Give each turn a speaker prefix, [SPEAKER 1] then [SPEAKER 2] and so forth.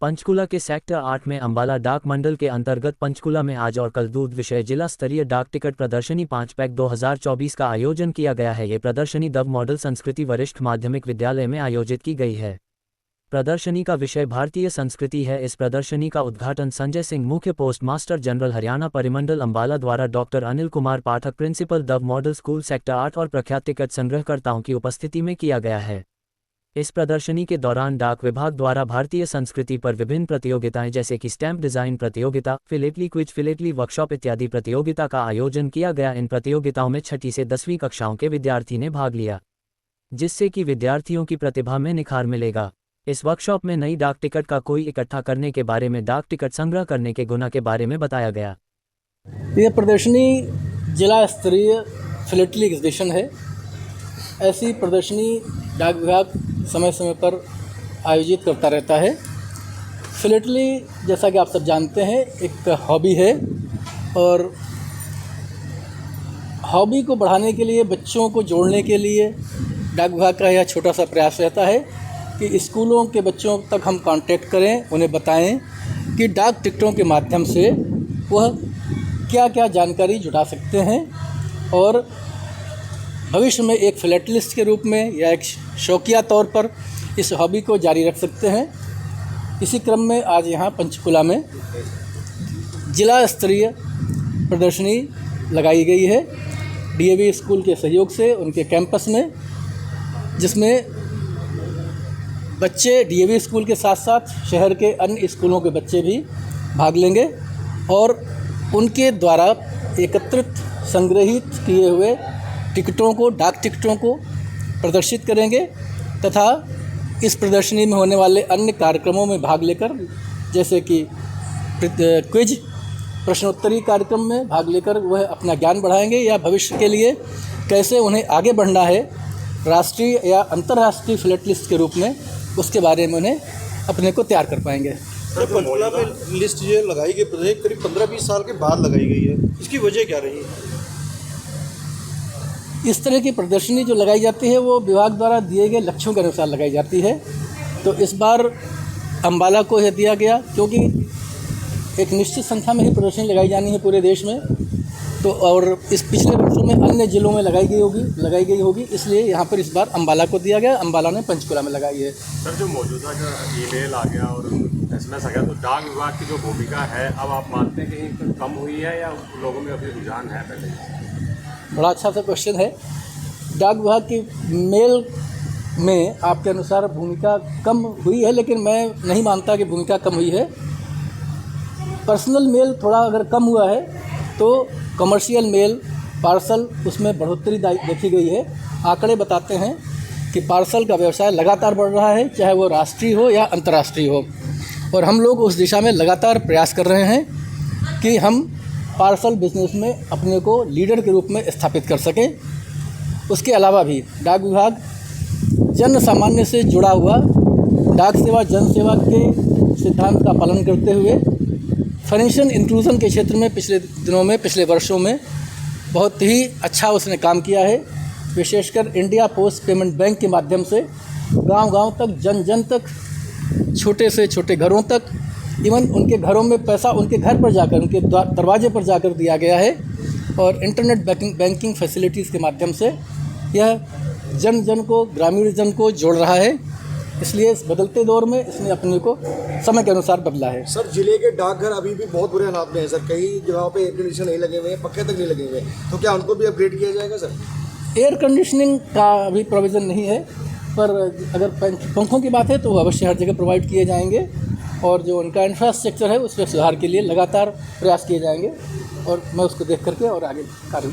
[SPEAKER 1] पंचकुला के सेक्टर 8 में अंबाला डाक मंडल के अंतर्गत पंचकुला में आज और कल दूध विषय जिला स्तरीय डाक टिकट प्रदर्शनी 5 पैक 2024 का आयोजन किया गया है। ये प्रदर्शनी दब मॉडल संस्कृति वरिष्ठ माध्यमिक विद्यालय में आयोजित की गई है। प्रदर्शनी का विषय भारतीय संस्कृति है। इस प्रदर्शनी का उद्घाटन संजय सिंह, मुख्य पोस्ट मास्टर जनरल हरियाणा परिमंडल अंबाला द्वारा डॉक्टर अनिल कुमार पाठक, प्रिंसिपल दब मॉडल स्कूल सेक्टर 8 और प्रख्यात टिकट संग्रहकर्ताओं की उपस्थिति में किया गया है। इस प्रदर्शनी के दौरान डाक विभाग द्वारा भारतीय संस्कृति पर विभिन्न प्रतियोगिताएं जैसे कि स्टैम्प डिजाइन प्रतियोगिता, फिलेटली क्विज, फिलेटली वर्कशॉप इत्यादि प्रतियोगिता का आयोजन किया गया। इन प्रतियोगिताओं में 6ठी से 10वीं कक्षाओं के विद्यार्थी ने भाग लिया, जिससे कि विद्यार्थियों की प्रतिभा में निखार मिलेगा। इस वर्कशॉप में नई डाक टिकट का कोई इकट्ठा करने के बारे में, डाक टिकट संग्रह करने के गुना के बारे में बताया गया।
[SPEAKER 2] यह प्रदर्शनी जिला स्तरीय फिलेटली एग्जीबिशन है। ऐसी प्रदर्शनी डाक विभाग समय समय पर आयोजित करता रहता है। फिलेटली, जैसा कि आप सब जानते हैं, एक हॉबी है और हॉबी को बढ़ाने के लिए, बच्चों को जोड़ने के लिए डाक विभाग का यह छोटा सा प्रयास रहता है कि स्कूलों के बच्चों तक हम कांटेक्ट करें, उन्हें बताएं कि डाक टिकटों के माध्यम से वह क्या क्या जानकारी जुटा सकते हैं और भविष्य में एक फिलेटलिस्ट के रूप में या एक शौकिया तौर पर इस हॉबी को जारी रख सकते हैं। इसी क्रम में आज यहाँ पंचकुला में जिला स्तरीय प्रदर्शनी लगाई गई है डीएवी स्कूल के सहयोग से उनके कैंपस में, जिसमें बच्चे डीएवी स्कूल के साथ साथ शहर के अन्य स्कूलों के बच्चे भी भाग लेंगे और उनके द्वारा एकत्रित संग्रहित किए हुए टिकटों को, डाक टिकटों को प्रदर्शित करेंगे तथा इस प्रदर्शनी में होने वाले अन्य कार्यक्रमों में भाग लेकर, जैसे कि क्विज, प्रश्नोत्तरी कार्यक्रम में भाग लेकर वह अपना ज्ञान बढ़ाएंगे या भविष्य के लिए कैसे उन्हें आगे बढ़ना है राष्ट्रीय या अंतर्राष्ट्रीय फिलेटलिस्ट के रूप में, उसके बारे में उन्हें अपने को तैयार कर पाएंगे।
[SPEAKER 3] सर, पंचकुला में लिस्ट ये लगाई गई प्रदेश करीब 15-20 साल के बाद लगाई गई है, इसकी वजह क्या रही है?
[SPEAKER 2] इस तरह की प्रदर्शनी जो लगाई जाती है वो विभाग द्वारा दिए गए लक्ष्यों के अनुसार लगाई जाती है। तो इस बार अंबाला को यह दिया गया क्योंकि एक निश्चित संख्या में ही प्रदर्शनी लगाई जानी है पूरे देश में, तो और इस पिछले वर्षों में अन्य जिलों में लगाई गई होगी, इसलिए यहाँ पर इस बार अंबाला को दिया गया। अंबाला ने पंचकुला में लगाई है।
[SPEAKER 4] सर, जो मौजूदा ईमेल आ गया और SMS आ गया, तो डाक विभाग की जो भूमिका है, अब आप मानते हैं कि कम हुई है या लोगों में अभी रुझान है पहले?
[SPEAKER 2] बड़ा अच्छा सा क्वेश्चन है। डाक विभाग की मेल में आपके अनुसार भूमिका कम हुई है, लेकिन मैं नहीं मानता कि भूमिका कम हुई है। पर्सनल मेल थोड़ा अगर कम हुआ है तो कमर्शियल मेल, पार्सल, उसमें बढ़ोतरी देखी गई है। आंकड़े बताते हैं कि पार्सल का व्यवसाय लगातार बढ़ रहा है, चाहे वो राष्ट्रीय हो या अंतर्राष्ट्रीय हो, और हम लोग उस दिशा में लगातार प्रयास कर रहे हैं कि हम पार्सल बिजनेस में अपने को लीडर के रूप में स्थापित कर सकें। उसके अलावा भी डाक विभाग जन सामान्य से जुड़ा हुआ डाक सेवा जन सेवा के सिद्धांत का पालन करते हुए फाइनेंशियल इंक्लूजन के क्षेत्र में पिछले वर्षों में बहुत ही अच्छा उसने काम किया है। विशेषकर इंडिया पोस्ट पेमेंट बैंक के माध्यम से गांव-गांव तक, जन तक, छोटे से छोटे घरों तक, इवन उनके घरों में पैसा उनके घर पर जाकर, उनके दरवाजे पर जाकर दिया गया है। और इंटरनेट बैंकिंग फैसिलिटीज़ के माध्यम से यह जन को, ग्रामीण जन को जोड़ रहा है। इसलिए इस बदलते दौर में इसने अपने को समय के अनुसार बदला है।
[SPEAKER 3] सर, जिले के डाकघर अभी भी बहुत बुरे हालात में है सर। कई जगहों पे एयर कंडीशन नहीं लगे हुए हैं, पक्के तक नहीं लगे हुए, तो क्या उनको भी अपग्रेड किया जाएगा सर?
[SPEAKER 2] एयर कंडीशनिंग का अभी प्रोविज़न नहीं है, पर अगर पंखों की बात है तो वो अवश्य हर जगह प्रोवाइड किए जाएंगे और जो उनका इंफ्रास्ट्रक्चर है उसमें सुधार के लिए लगातार प्रयास किए जाएंगे और मैं उसको देख करके और आगे कार्य